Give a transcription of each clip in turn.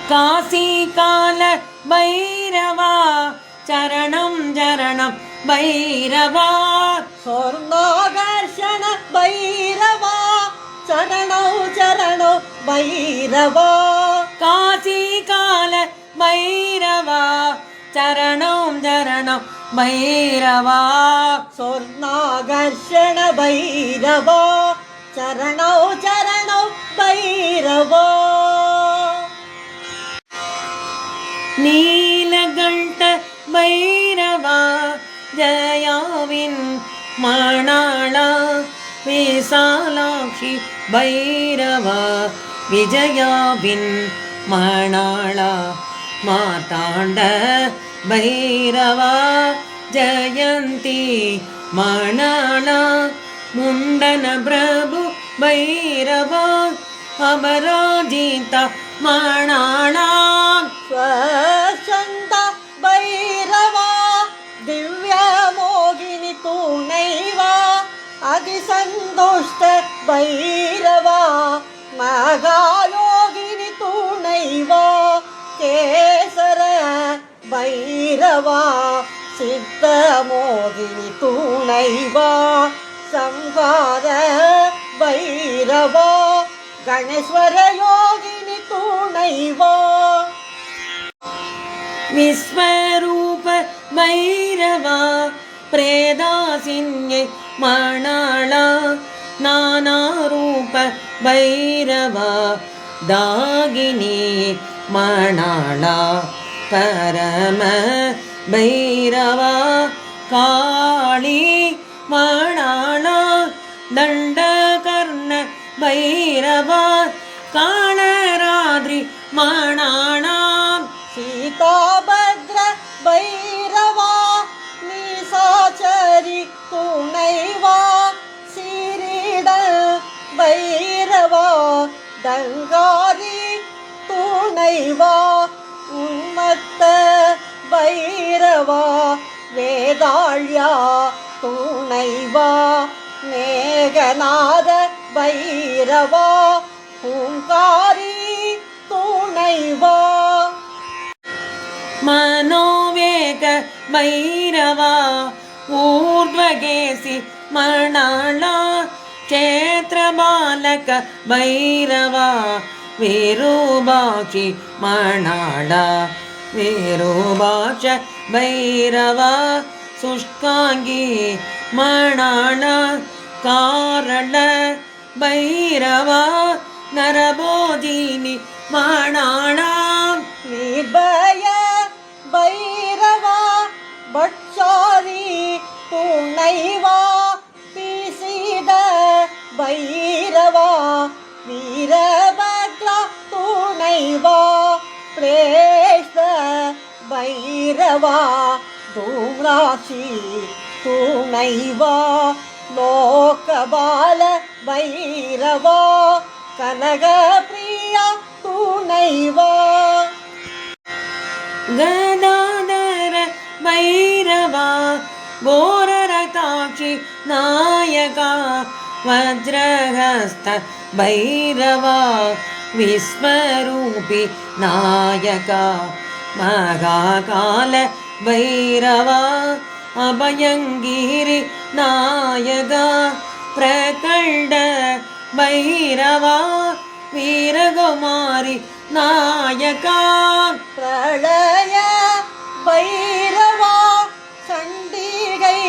காசி கால பைரவா சரணம் சரணம் பைரவா சொர்ணாகர்ஷண பைரவா சரணோ சரணோ பைரவா காசி கால பைரவா சரணம் சரணம் பைரவா சொர்ணாகர்ஷண பைரவா சரணோ சரணோ பைரவா நீலகண்ட பைரவா ஜயாவின் மணாளா விசாலாட்சி பைரவா விஜயாவின் மணாளா மார்த்தாண்ட பைரவா ஜயந்தி மணாளா முண்டன பிரபு பைரவா அபராஜிதா மணாளா ஸ்வசந்த பைரவா திவ்ய மோகினி துணைவா அதிசந்தோஷ்ட பைரவா மகாயோகினி துணைவா கேசர பைரவா சித்த மோகினி துணைவா சம்ஹார பைரவா கணேஸ்வர யோகினி துணைவா விஸ்வரூப பைரவா பிரேதாசின்யை மணாளா நானாரூப பைரவா தாகினி மணாளா பரம பைரவா காளி மணாளா தண்டகர்ண பைரவா காளராத்ரி மணாளா சீதாபத்ர பைரவா நீசாச்சரி துணைவா சீரிட பைரவா தங்காரி துணைவா உன்மத்த பைரவா வேதாள்யா துணைவா மேகநாத பைரவா பூங்காரி துணைவா மனோவேக பைரவா ஊர்த்வகேசி மணாளா க்ஷேத்ரபாலக பைரவா விரூபாட்சி மணாளா விரூபாட்ச பைரவா சுஷ்காங்கி மணாளா காரண பைரவா நரபோதினி மணாளா நிர்பய பைரவா பட்சாரி துணைவா பீசித பைரவா வீரபத்ரா துணைவா பிரேஷ்ட பைரவா தூம்ராட்சி துணைவா லோகபால பைரவா கனகப்பிரியா துணைவா கதாதர பைரவா கோரரதாட்சி நாயகா வஜ்ரஹஸ்த பைரவா விஸ்வரூபி நாயகா மகாகால பைரவா அபயங்கிரி நாயகா பிரகண்ட பைரவா வீரகுமாரி நாயகா பிரளய பைரவா சண்டிகை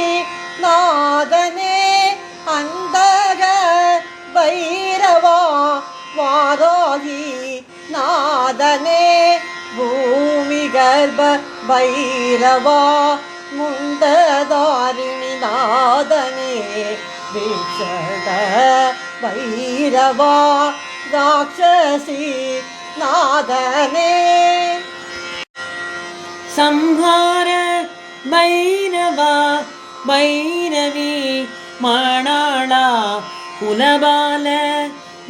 நாதனே அந்தக பைரவா வாராகி நாதனே பூமி கர்ப்ப பைரவா முண்டதாரிணி நாதனே வீக்ஷட பைரவா ராட்சசி நாதனே சம்ஹார பைரவா பைரவி மணாளா குலபால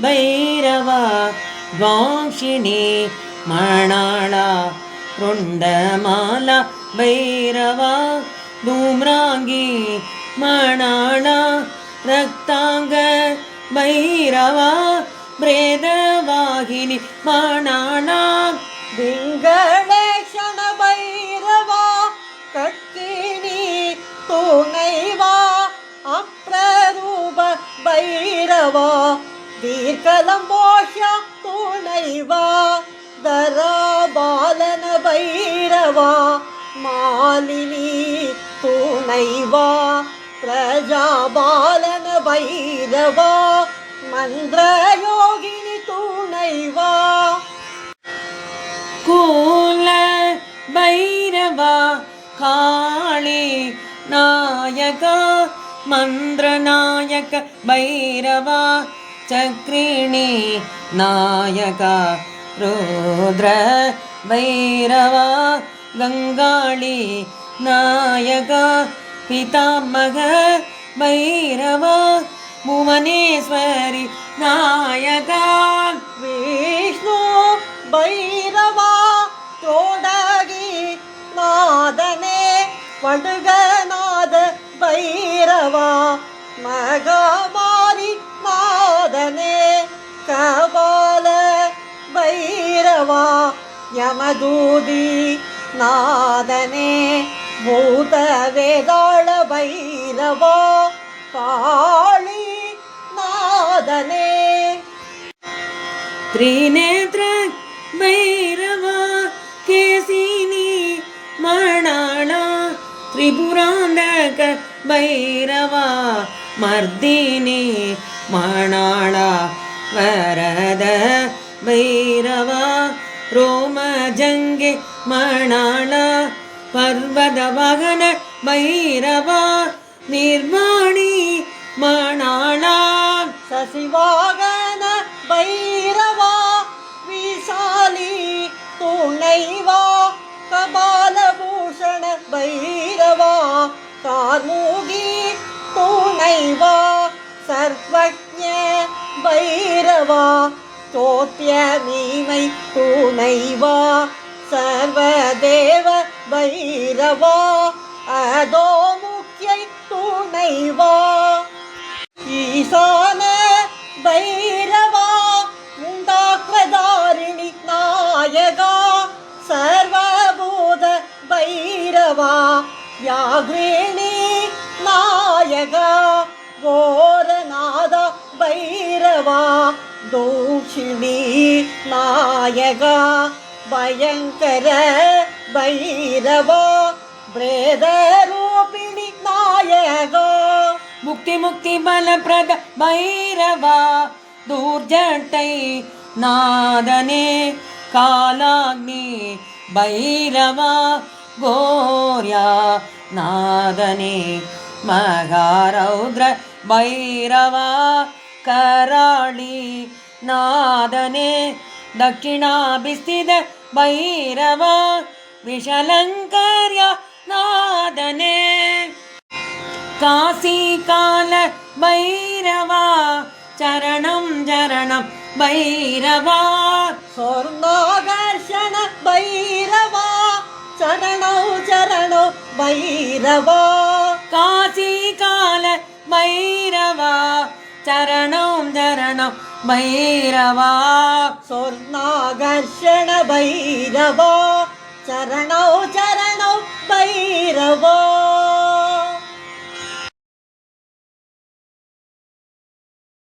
பைரவா வாஷினி மணாளா ருண்டமாலா பைரவா தூம்ராங்கி மணாளா ரக்தாங்க பைரவா பிரேதவாகினி மணாளா விங்களேஷன பைரவா கட்கிணி துணைவா அப்ரரூப பைரவா தீர்க்கலம்போஷ துணைவா தராபாலன பைரவா மாலினி துணைவா பிரஜாபாலன பைரவா மந்திரயோகினி துணைவா கூல பைரவா காளி நாயகா மந்திரநாயக பைரவா சக்ரிணி நாயகா ருத்ர பைரவா கங்காளி நாயகா பிதாமக பைரவா புவனேஸ்வரி நாயகா விஷ்ணு பைரவா தோடகி நாதனே படுகநாத பைரவா மகாமாரி நாதனே கபால பைரவா யமதூதி நாதனே பூத வேதாள பைரவா காளி நாதனே त्रिनेत्र भैरवा केसिनी मणाला त्रिपुरांधक भैरवा मर्दिनी मणाला वरद भैरवा रोमजंगे मणाला पर्वत वाहन भैरवा निर्वाणी मणाला சசிவாகன பைரவா விசாலி துணைவா கபாலபூஷண பைரவா கார்மூகி துணைவா சர்வஜ்ஞ பைரவா சோத்திய மீமை துணைவா சர்வதேவ பைரவா அதோ முக்கியை துணைவா ஈசான பைரவா முண்டாக்ரதாரிணி நாயகா சர்வபூத பைரவா யாகினி நாயகா கோரநாத பைரவா தூஷிணி நாயகா பயங்கர பைரவா பிரேதரூபிணி நாயகா मुक्ति मुक्ति बल प्रद भैरवा दूर्जटै नादने कालाग्नि भैरवा गोर्या नादने महारौद्र भैरवा कराळी नादने दक्षिणाभिस्थित भैरवा विशलङ्कर्य नादने काशी काल भैरवा चरणं चरणं भैरवा स्वर्णाकर्षण भैरवा चरणौ चरणौ भैरवा काशी काल भैरवा चरणं चरणं भैरवा स्वर्णाकर्षण भैरवा चरणौ चरणौ भैरवा